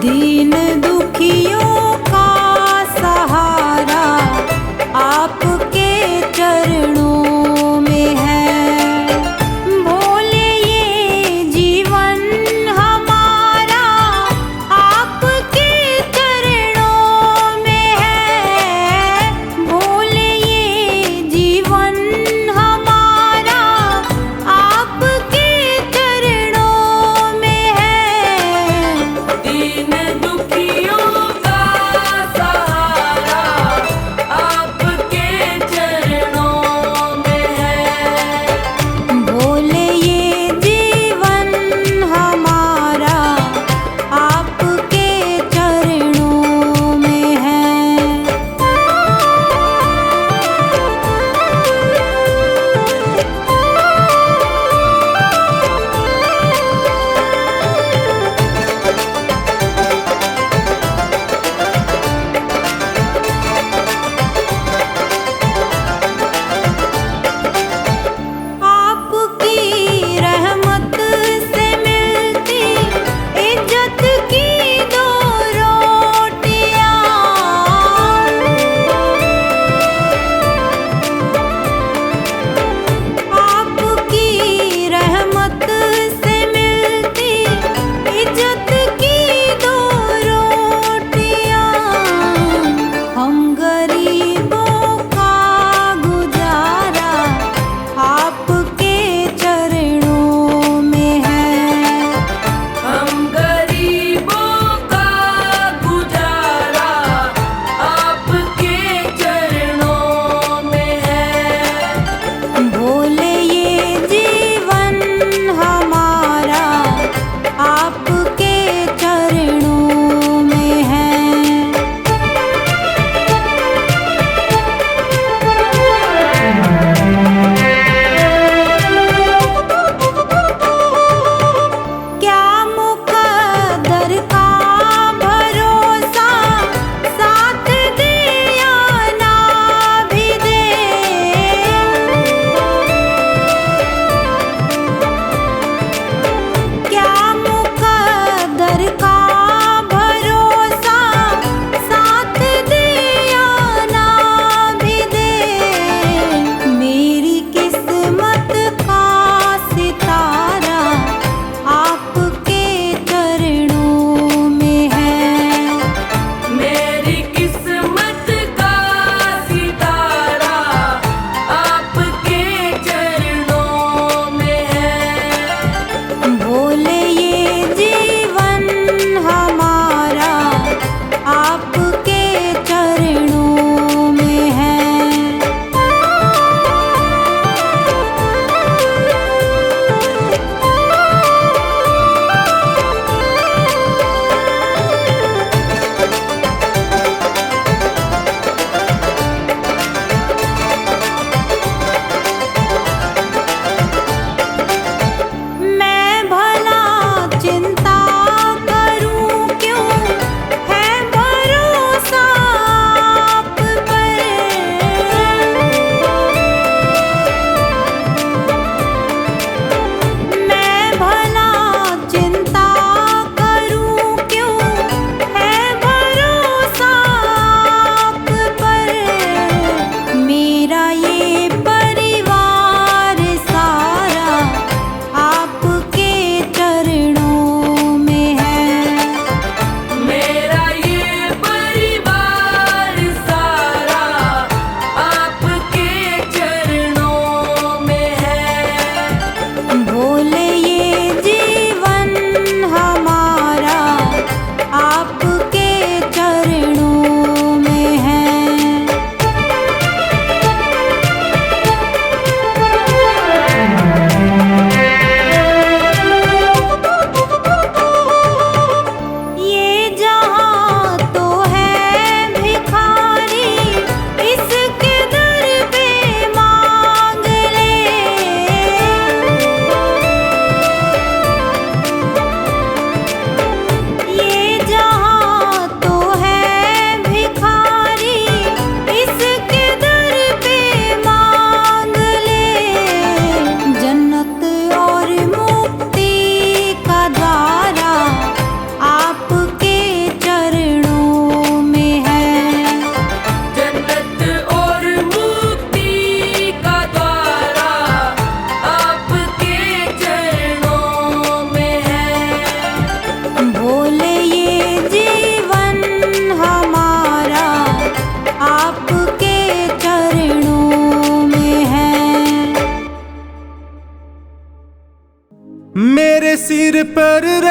दीन दुखियों का सहारा आपके चरणों में है। भोले ये जीवन हमारा आपके चरणों में है। भोले ये जीवन हमारा आपके चरणों में है। दीन दुखी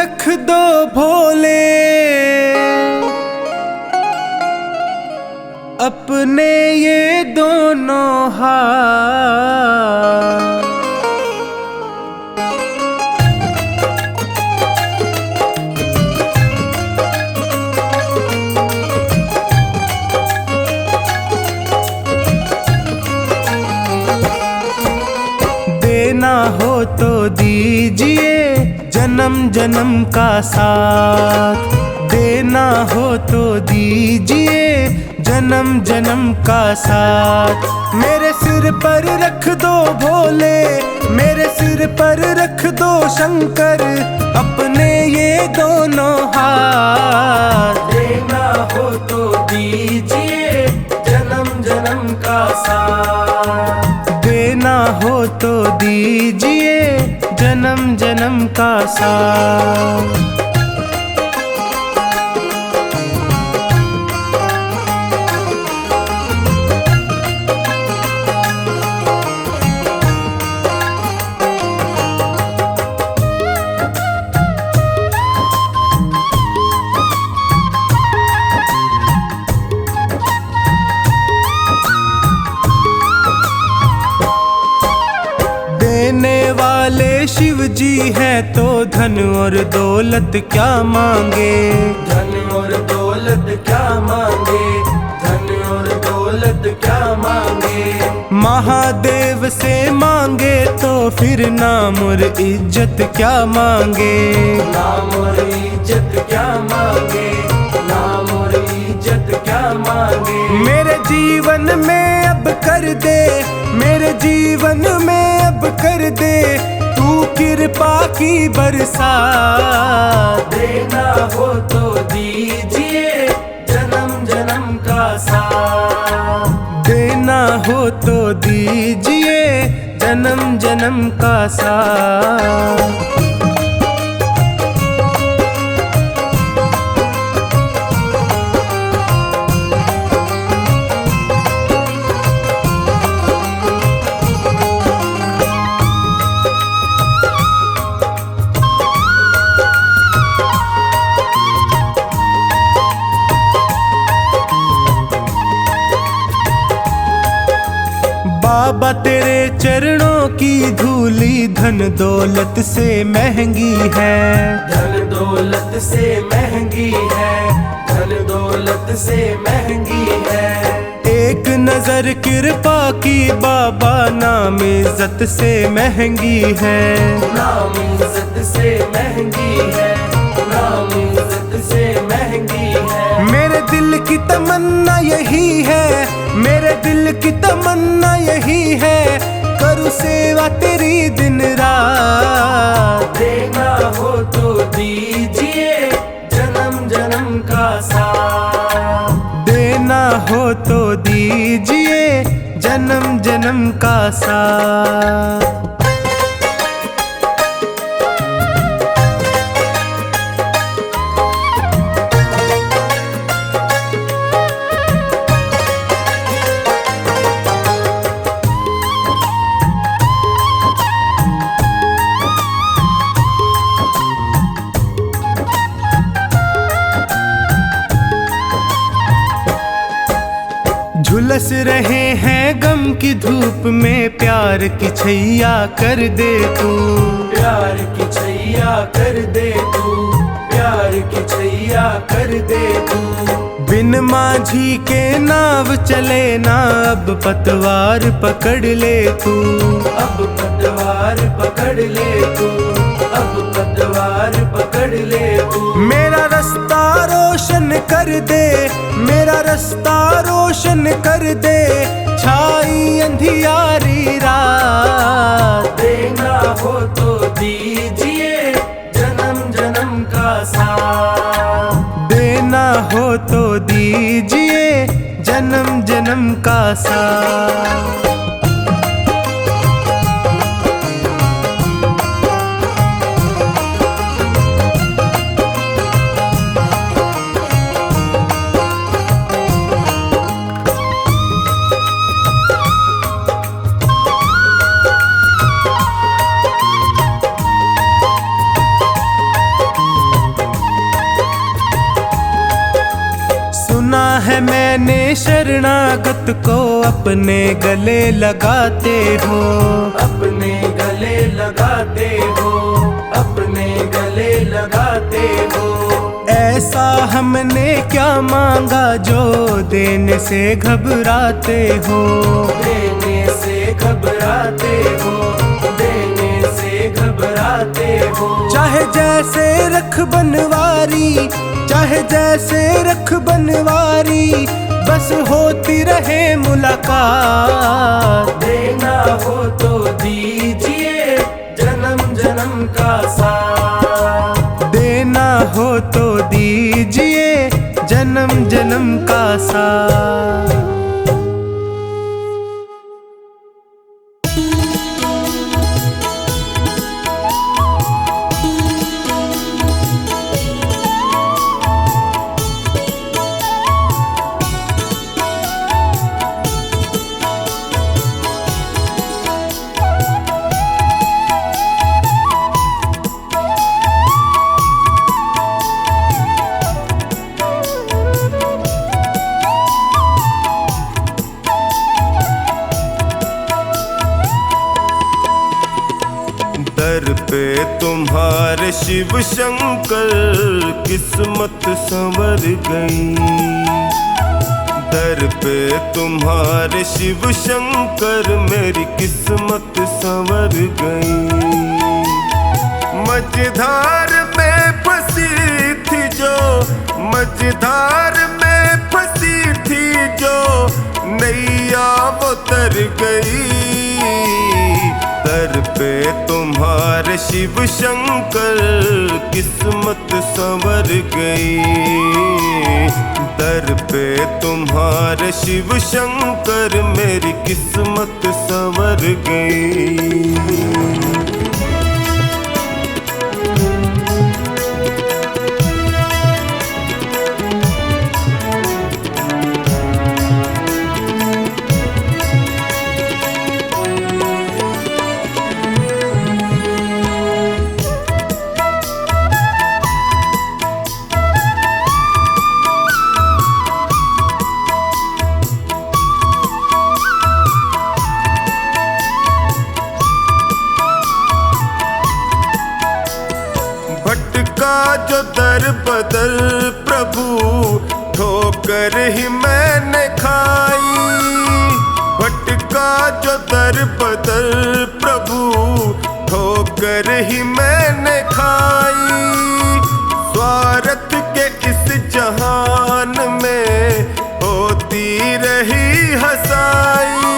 रख दो भोले अपने ये दोनों हाथ। देना हो तो दीजिए जन्म जन्म का साथ, देना हो तो दीजिए जन्म जन्म का साथ। मेरे सिर पर रख दो भोले, मेरे सिर पर रख दो शंकर अपने ये दोनों हाथ। देना हो तो दीजिए जन्म जन्म का साथ, देना हो तो दीजिए जन्म जन्म का साथ। देने वाले शिव जी हैं तो धन और दौलत क्या मांगे, धन और दौलत क्या मांगे, धन और दौलत क्या मांगे। महादेव से मांगे तो फिर नाम और इज्जत क्या मांगे, नाम और इज्जत क्या मांगे, नाम और इज्जत क्या मांगे। मेरे जीवन में अब कर दे, मेरे जीवन में अब कर दे तू कृपा की बरसात। देना हो तो दीजिए जन्म जन्म का साथ, देना हो तो दीजिए जन्म जन्म का साथ। बाबा तेरे चरणों की धूली धन दौलत से महंगी है, धन दौलत से महंगी है, धन दौलत से महंगी है। एक नजर कृपा की बाबा नाम इज्जत से महंगी है, नाम इज्जत से महंगी है, नाम इज्जत से महंगी है। मेरे दिल की तमन्ना यही है, मेरे दिल की तमन्ना यही है करूँ सेवा तेरी दिन रात। देना हो तो दीजिए जन्म जन्म का साथ, देना हो तो दीजिए जन्म जन्म का साथ। झुलस रहे हैं गम की धूप में प्यार की छैया कर दे तू, प्यार की छैया कर दे तू, प्यार की छैया कर दे तू। बिन माझी के नाव चले ना अब पतवार पकड़ ले तू, अब पतवार पकड़ ले तू, अब पतवार पकड़ ले तू। मेरा रास्ता रोशन कर दे, मेरा रास्ता रोशन कर दे छाई अंधियारी रात। देना हो तो दीजिए जन्म जन्म का साथ, देना हो तो दीजिए जन्म जन्म का साथ। सुना है मैंने शरणागत को अपने गले लगाते हो, अपने गले लगाते हो, अपने गले लगाते हो। ऐसा हमने क्या मांगा जो देने से घबराते हो, देने से घबराते हो, देने से घबराते हो। चाहे जैसे रख बनवारी, चाहे जैसे रख बनवारी, बस होती रहे मुलाकात। देना हो तो दीजिए जन्म जन्म का साथ, देना हो तो दीजिए जन्म जन्म का साथ। दर पे तुम्हारे शिव शंकर किस्मत संवर गई, दर पे तुम्हारे शिव शंकर मेरी किस्मत संवर गई। मझधार में फंसी थी जो, मझधार में फंसी थी जो नैया वो तर गई। दर पे तुम्हारे शिव शंकर किस्मत संवर गई, दर पे तुम्हारे शिव शंकर मेरी किस्मत संवर गई। भटका जो दर बदर प्रभु ठोकर ही मैंने खाई, भटका जो दर बदर प्रभु ठोकर ही मैंने खाई। स्वार्थ के इस जहान में होती रही हंसाई,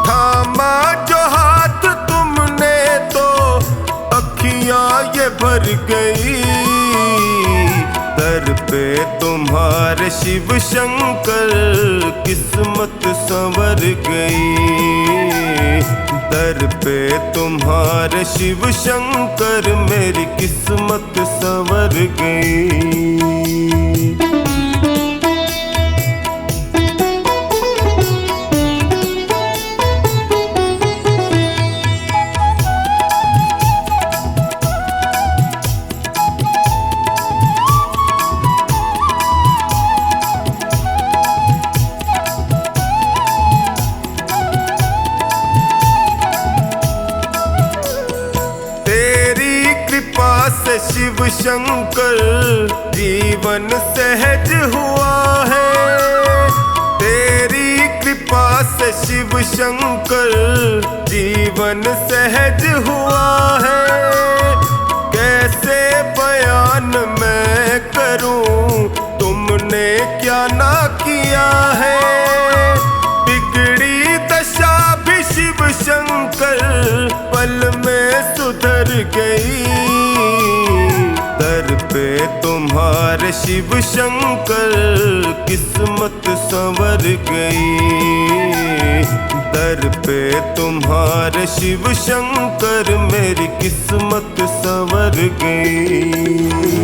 थामा जो हाथ तुमने तो अखियां ये भर गई। दर पे तुम्हारे शिव शंकर किस्मत संवर गई, दर पे तुम्हारे शिव शंकर मेरी किस्मत संवर गई। से शिव शंकर जीवन सहज हुआ है, तेरी कृपा से शिव शंकर जीवन सहज हुआ है। कैसे बयान मैं करूं तुमने क्या ना किया है, बिगड़ी दशा भी शिव शंकर पल में सुधर गई। दर पे तुम्हारे शिव शंकर किस्मत संवर गई, दर पे तुम्हारे शिव शंकर मेरी किस्मत संवर गई।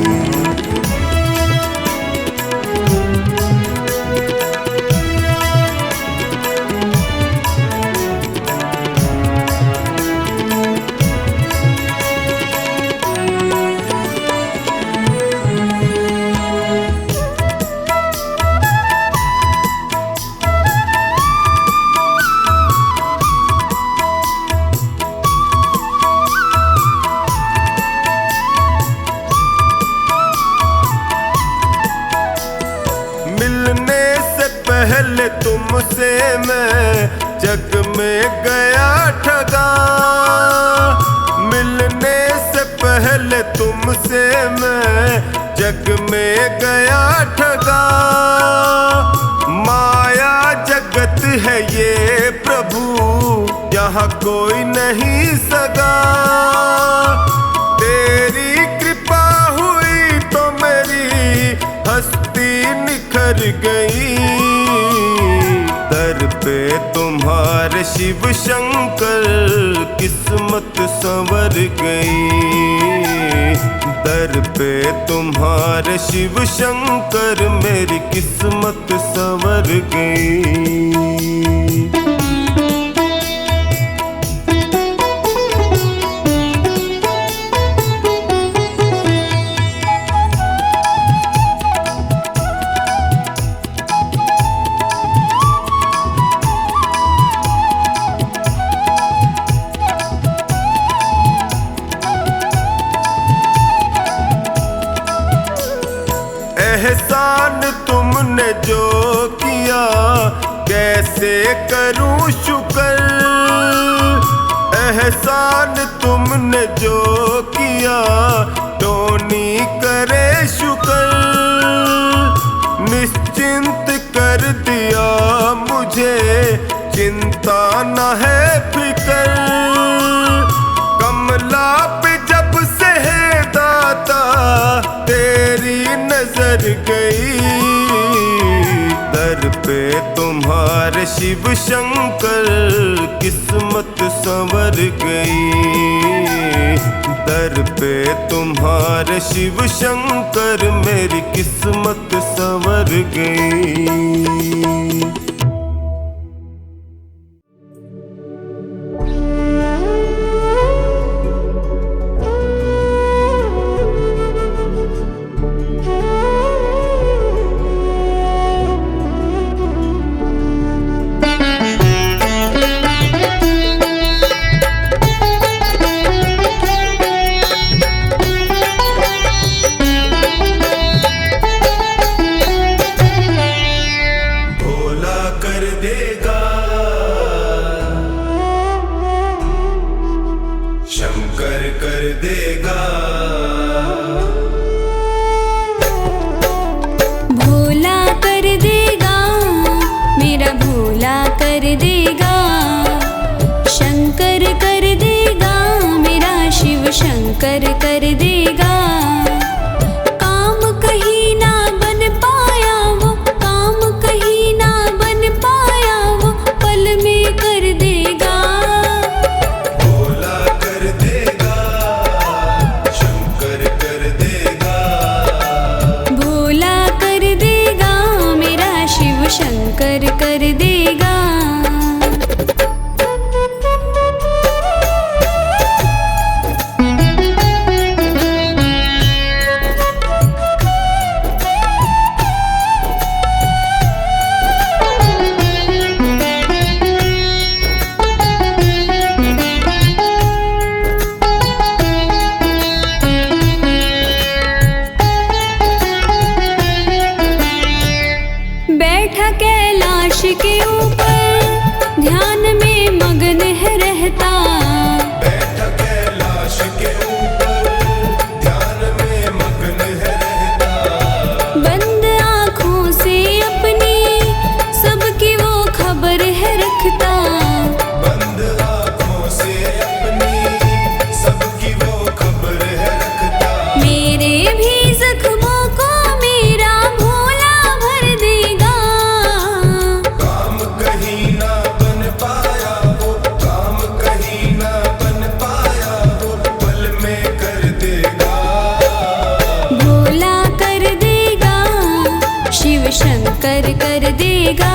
पहले तुमसे मैं जग में गया ठगा, मिलने से पहले तुमसे मैं जग में गया ठगा। माया जगत है ये प्रभु, यहाँ कोई नहीं सगा। तेरी कृपा हुई तो मेरी हस्ती निखर गई, दर पे तुम्हारे शिव शंकर किस्मत संवर गई, दर पे तुम्हारे शिव शंकर मेरी किस्मत संवर गई। एहसान तुमने जो किया कैसे करूं शुक्र, एहसान तुमने जो किया टोनी करे शुक्र। निश्चिंत कर दिया मुझे चिंता न है फिक्र, कमला पे जब से है दाता तेरी नजर गई, दर पे तुम्हारे शिव शंकर किस्मत संवर गई, दर पे तुम्हारे शिव शंकर मेरी किस्मत संवर गई। शंकर कर देगा, काम कहीं ना बन पाया वो, काम कहीं ना बन पाया वो, पल में कर देगा। भोला कर देगा, शंकर कर देगा, भोला कर देगा, मेरा शिव शंकर कर देगा। बैठा कैलाश के ऊपर ध्यान में मगन है रहता, बैठा कैलाश के ऊपर ध्यान में मगन है रहता, बंद आँखों से अपनी सबकी वो खबर है रखता, बंद आँखों से अपनी सबकी वो खबर है रखता। मेरे भी जख्मों को मेरा भोला भर देगा, काम कहीं ना बन पाया वो, काम कहीं ना बन पाया वो, पल में कर देगा। भोला कर देगा, शिव शंकर कर देगा,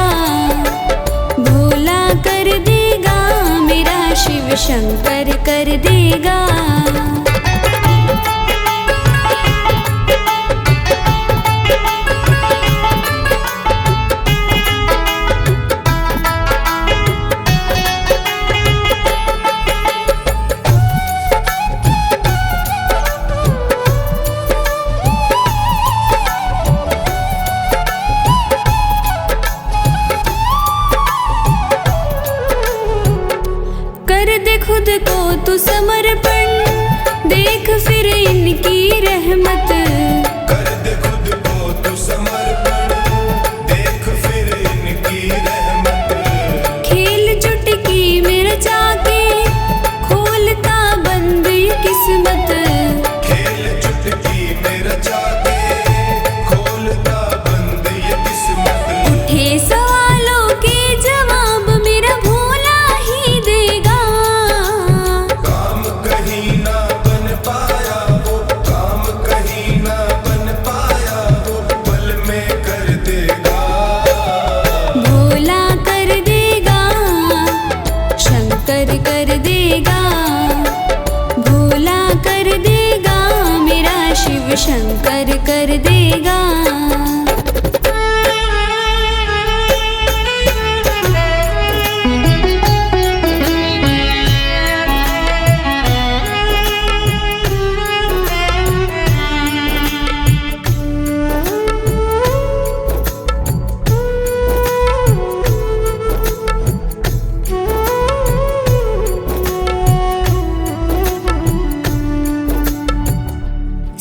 भोला कर देगा, मेरा शिव शंकर कर देगा। शंकर कर देगा।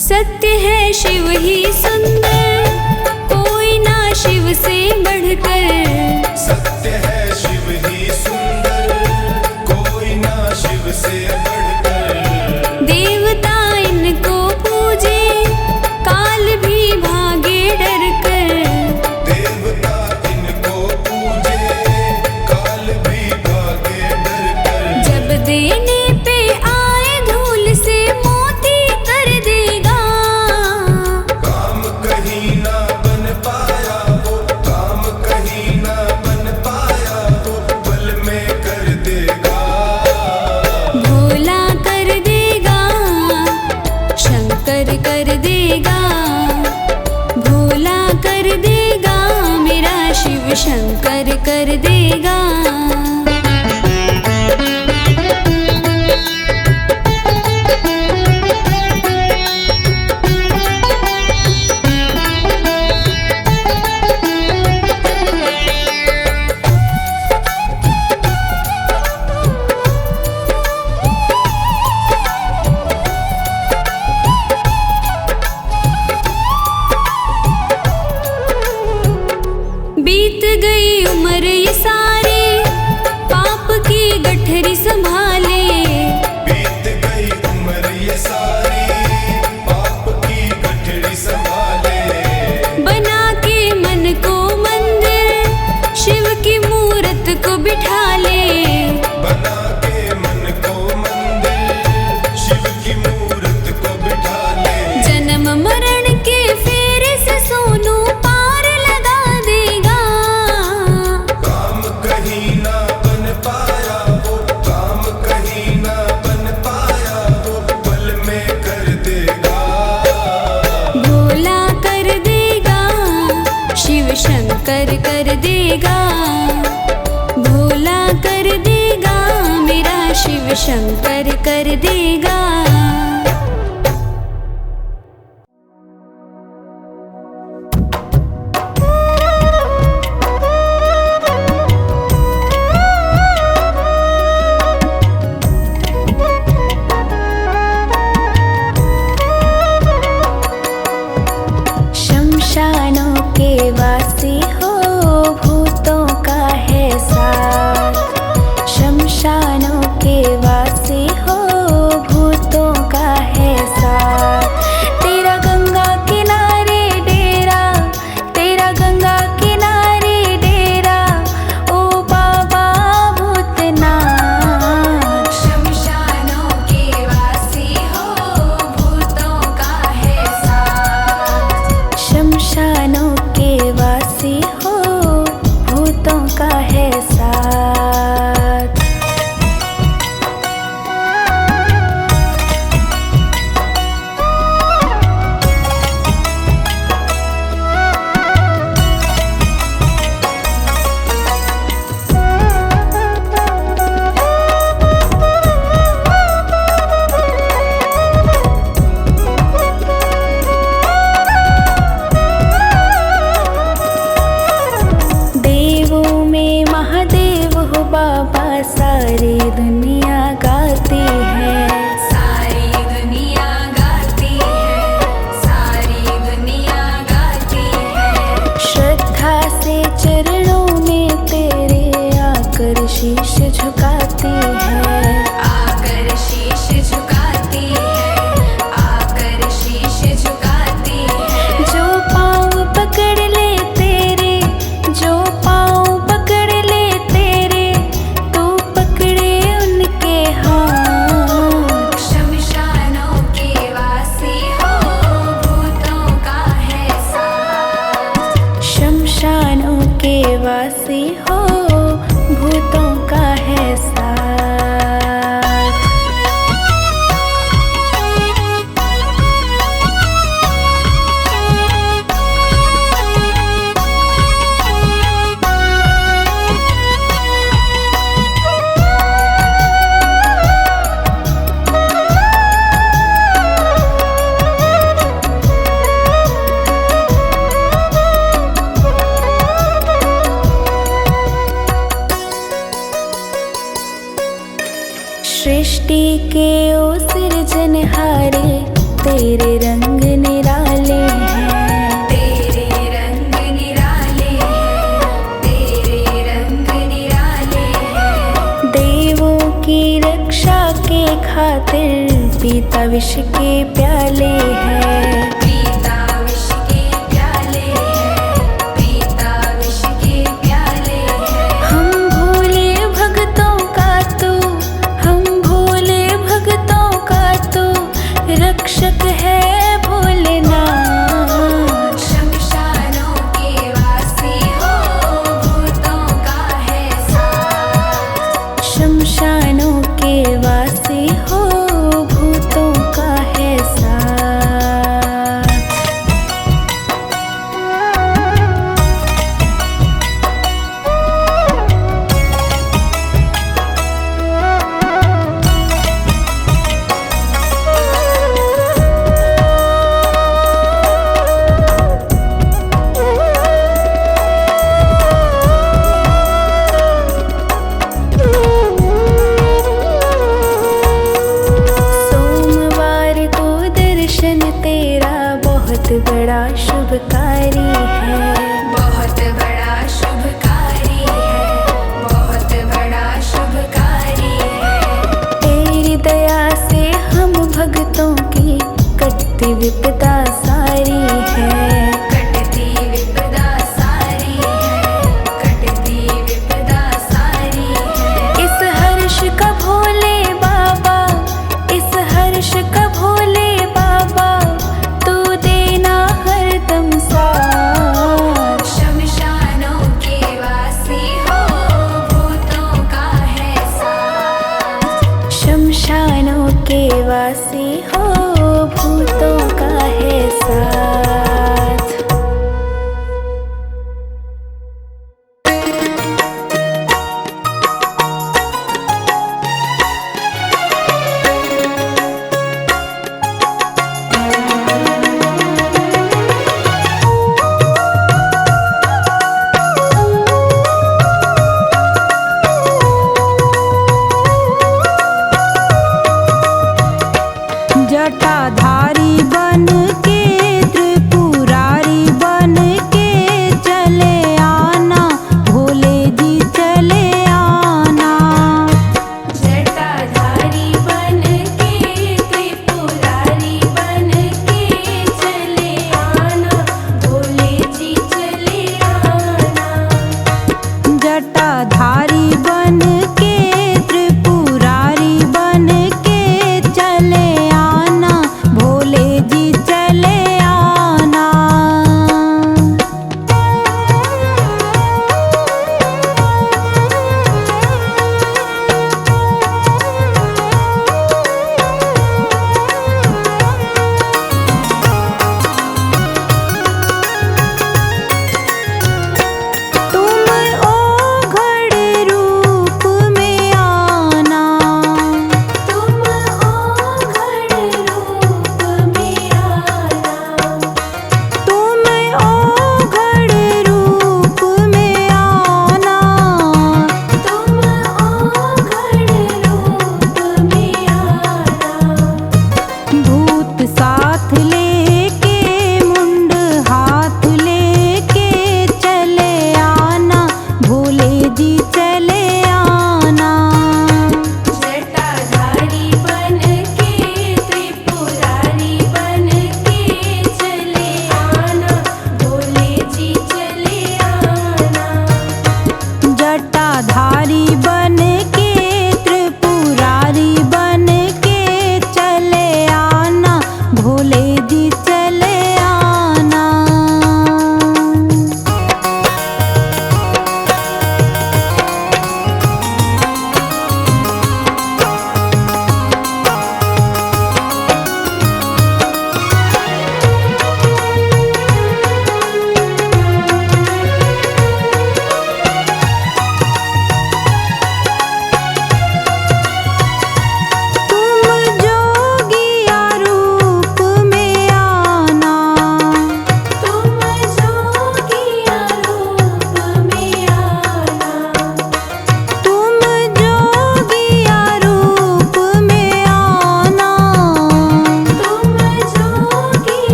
सत्य है शिव ही सुंदर, कोई ना शिव से बढ़कर। सत्य है शिव ही सुंदर, कोई ना शिव से बढ़कर। देवता इनको पूजे, काल भी भागे डर कर। देवता इनको पूजे, काल भी भागे डर कर। जब देने पे आए धूल से मोती कर देगा। काम कहीं ना बन पाया वो, काम कहीं ना बन पाया वो, पल में कर देगा। भोला कर देगा, शंकर कर देगा। भोला कर देगा, मेरा शिव शंकर कर देगा। बीत गई उम्र ये सारी, पाप की गठरी संभाले। बीत गई उम्र ये सारी, पाप की गठरी संभाले। बना के मन को मंदिर, शिव की मूरत को बिठा ले। बना के मन को मंदिर, शिव की मूरत को बिठा ले। जन्म मरण के फेरे से सोनू पार लगा देगा। काम कहीं ना बन पाया वो, काम कहीं ना बन पाया वो, पल में कर देगा। भोला कर देगा, शिव शंकर कर देगा। भोला कर देगा, मेरा शिव शंकर कर देगा। शमशानों के वासी हो, भूतों का है साथ। शमशानों के वासी हो, भूतों का है साथ। तेरा गंगा किनारे डेरा, तेरा गंगा किनारे डेरा, ओ बाबा भूतनाथ। शमशानों के वासी हो, भूतों का है साथ। शमशानों के वासी हो, भूतों का है साथ। देवों में महादेव हो बाबा, सारी दुनिया गाती है। सारी दुनिया गाती है, सारी दुनिया गाती है। श्रद्धा से चरणों में तेरे आकर शीश झुकाती है। आकर शीश झुकाती है, आकर शीश झुकाती है। जो पाँव पकड़ ले तेरे, जो पाँव पकड़ ले तेरे, तू पकड़े उनके हाथ। शमशानों के वासी हो, भूतों का है साथ। शमशानों के वासी हो, भूतों का है साथ। के ओ सिरजनहारे, तेरे रंग निराले हैं। तेरे रंग निराले हैं, तेरे रंग निराले हैं। देवों की रक्षा के खातिर पीता विष के प्याले हैं। पीता विष के प्याले हैं, पीता विष के प्याले हैं। हम भोले भक्तों का तू, हम भोले भक्तों का तू रक्षक है भोलेनाथ। शमशानों के वासी हो, भूतों का है साथ। शमशानों के वासी हो, भूतों का है साथ।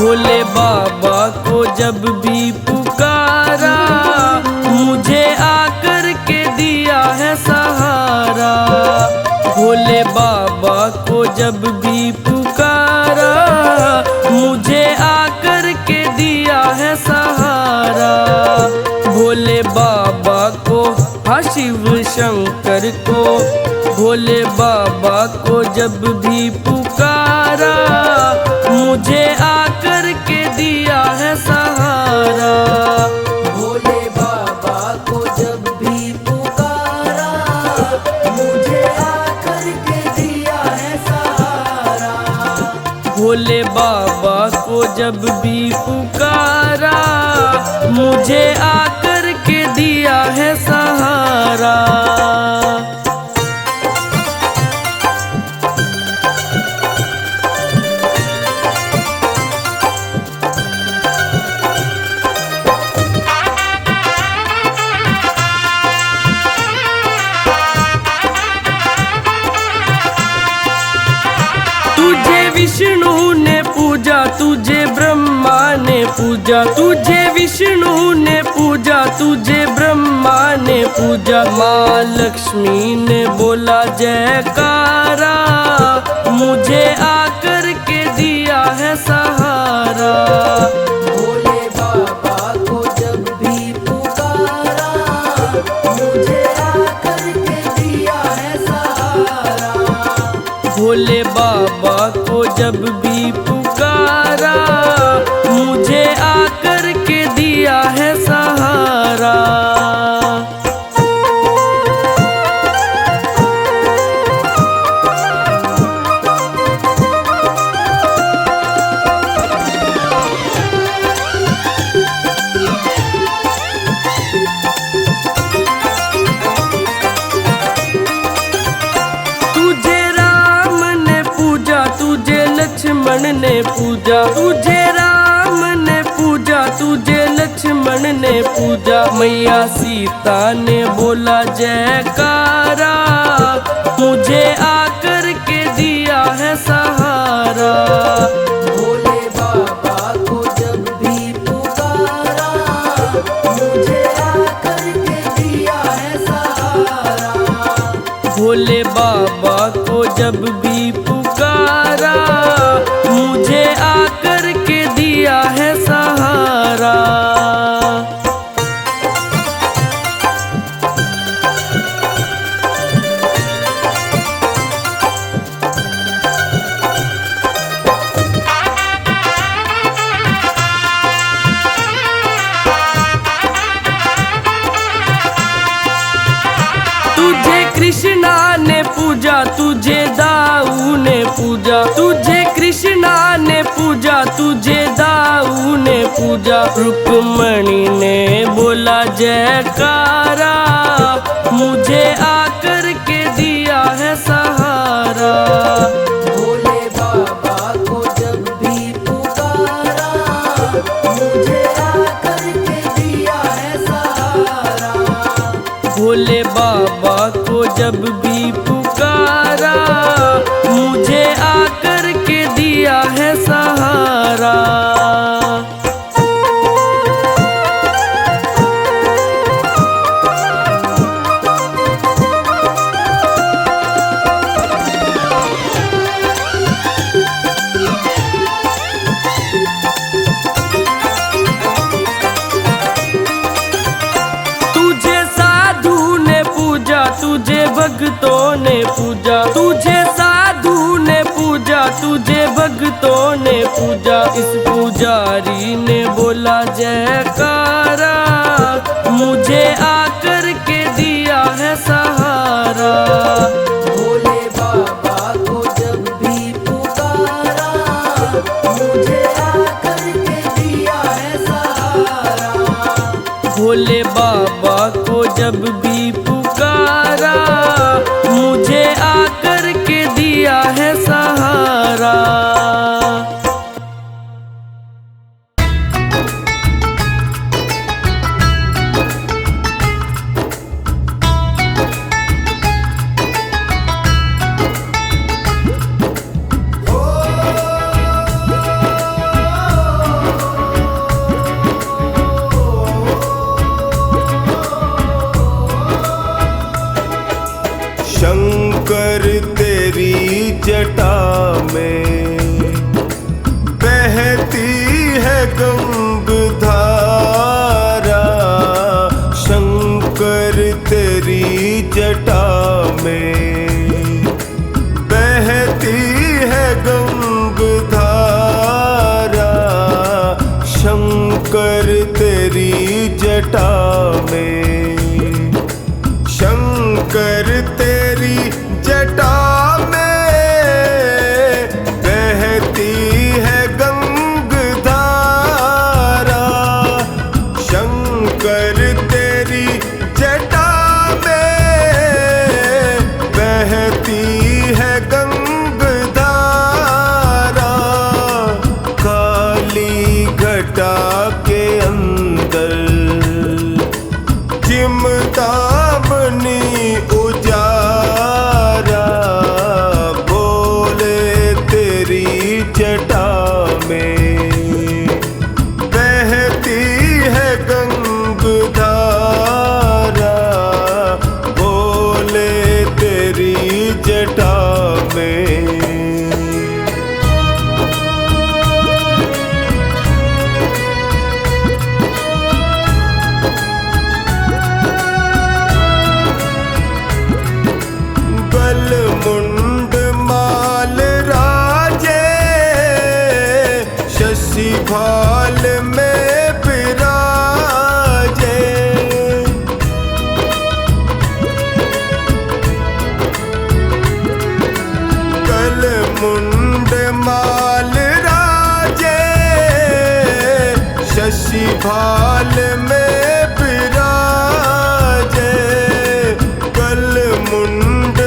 भोले बाबा को जब भी पुकारा मुझे आकर के दिया है सहारा। भोले बाबा को जब भी पुकारा मुझे आकर के दिया है सहारा। भोले बाबा को हाँ शिव शंकर को भोले बाबा को जब भी पुकारा मुझे आकर के दिया है सहारा। भोले बाबा को जब भी पुकारा मुझे आकर के दिया है सहारा। भोले बाबा को जब भी पुकारा मुझे आकर के दिया है सहारा। तुझे विष्णु ने पूजा तुझे ब्रह्मा ने पूजा। तुझे विष्णु ने पूजा तुझे ब्रह्मा ने पूजा। माँ लक्ष्मी ने बोला जयकारा मुझे आकर के दिया है सहारा। भोले बाबा को जब भी पुकारा मुझे आकर के दिया है सहारा। भोले बाबा को जब भी पुकारा मुझे आकर के दिया है सहारा। तुझे राम ने पूजा तुझे लक्ष्मण ने पूजा। तुझे राम ने पूजा तुझे लक्ष्मण ने पूजा। मैया सीता ने बोला जयकारा मुझे आकर के दिया है सहारा। भोले बाबा को जब भी पुकारा मुझे आकर के दिया है सहारा। भोले बाबा को जब भी पुकारा मुझे आकर के दिया है सहारा। तुझे कृष्णा ने पूजा तुझे दाऊ ने पूजा। तुझे कृष्णा ने पूजा तुझे दाऊ ने पूजा। रुक्मणी ने बोला जयकारा मुझे आकर के दिया है सहारा। भोले बाबा को जब भी पुकारा मुझे आकर के दिया है सहारा। भोले बाबा को जब भी पुकारा मुझे आकर के दिया है सहारा। तुझे साधु ने पूजा तुझे भक्तों ने पूजा। तुझे साधु ने पूजा तुझे भक्तों ने पूजा। इस पुजारी ने बोला जयकारा मुझे आकर के दिया है सहारा। भोले बाबा को जब भी पुकारा मुझे आकर के दिया है सहारा। भोले बाबा को जब भी पुकारा मुझे आकर के दिया है सहारा। जटा में। शंकर तेरी जटा में बहती है गंगधारा। शंकर तेरी जटा में बहती है गंगधारा। काली घटा के अंदर चिमटा बनी उजारा। बोले तेरी जटा में बहती है गंगधारा। बोले तेरी जटा में। मुंड माल राजे शशि भाल में विराजे। कल मुंड माल राजे शशि भाल में विराजे। कल मुंड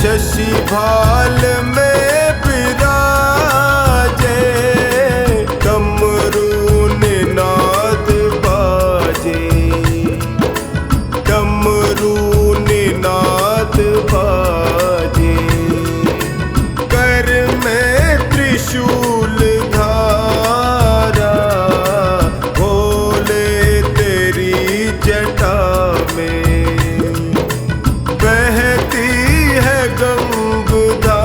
शशि भाल में विराजे। डमरू निनाद बाजे। डमरू निनाद बाजे। कर में त्रिशूल धारा। भोले तेरी जटा में बहती है गंगधारा।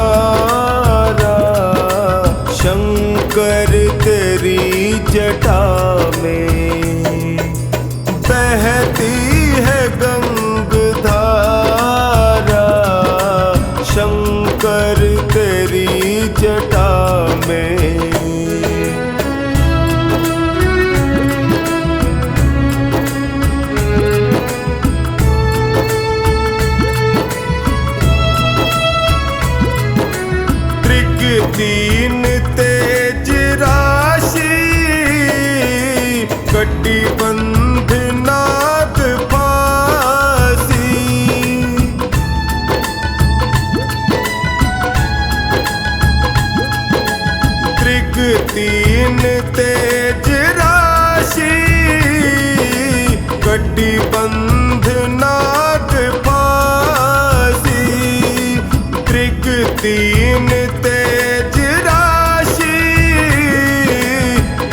शंकर तेरी जटा में बहती है गंगधारा। शंकर तेरी जटा में। तीन तेज राशि कटिबंध नाग फांसी। त्रिक तीन तेज राशि कटिबंध नाग फांसी। त्रिक तीन तेज राशि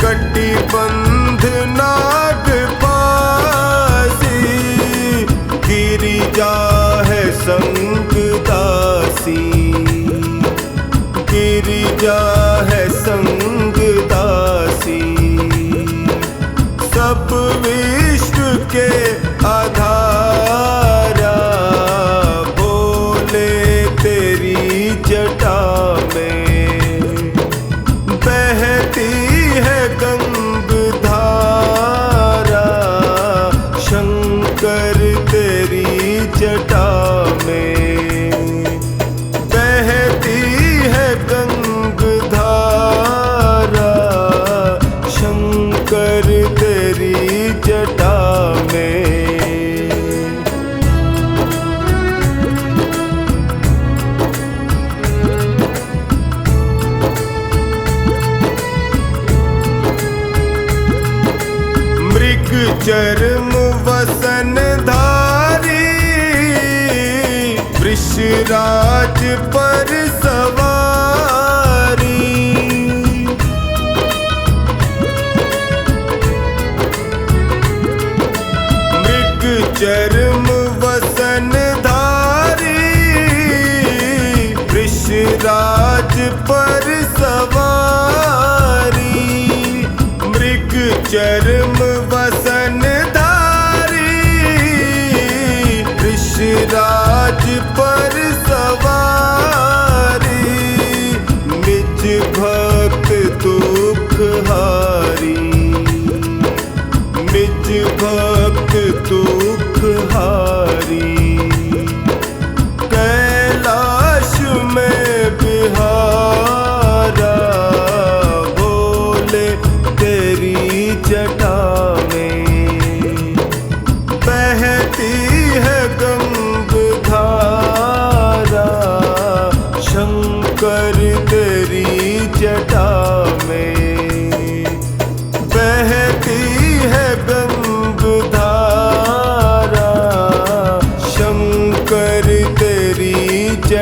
कटिबंध नाग फांसी। गिरिजा है संग दासी। गिरिजा है संग दासी। सब विश्व के आधारा। बोले तेरी जटा में बहती है गंगधारा। शंकर तेरी जटा में बहती है गंगधारा। शंकर तेरी जटा में। चर्म वसन धारी वृषराज पर सवारी। मृग चर्म वसन धारी वृषराज पर सवारी। मृग चर्म वसन धारी वृषराज पर सवारी। निज भक्त दुख हारी।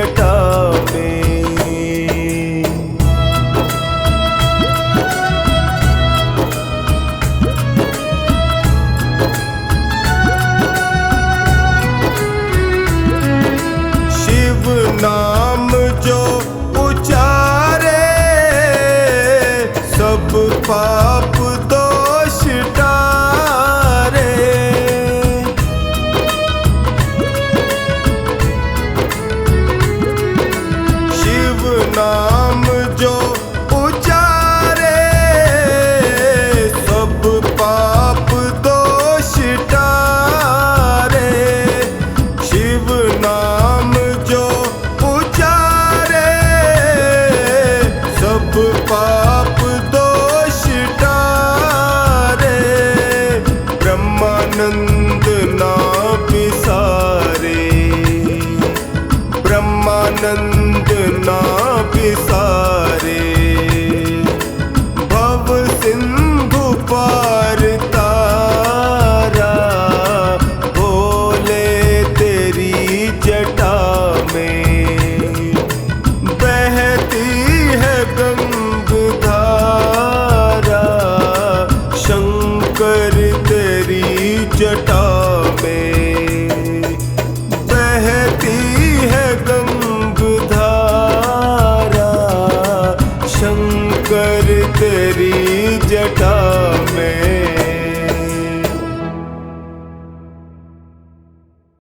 जटा में। शिव नाम जो उचारे सब पाप दोष टारे। शिव नाम जो उचारे सब पाप दोष टारे। शिव नाम जो उचारे सब पाप दोष टारे। ब्रह्मानंद ना बिसारे, ब्रह्मानंद ना बिसारे। भव सिंधु पार तारा भोले तेरी जटा में। बहती है गंगधारा शंकर तेरी जटा में। बहती है गंगधारा शंकर तेरी जटा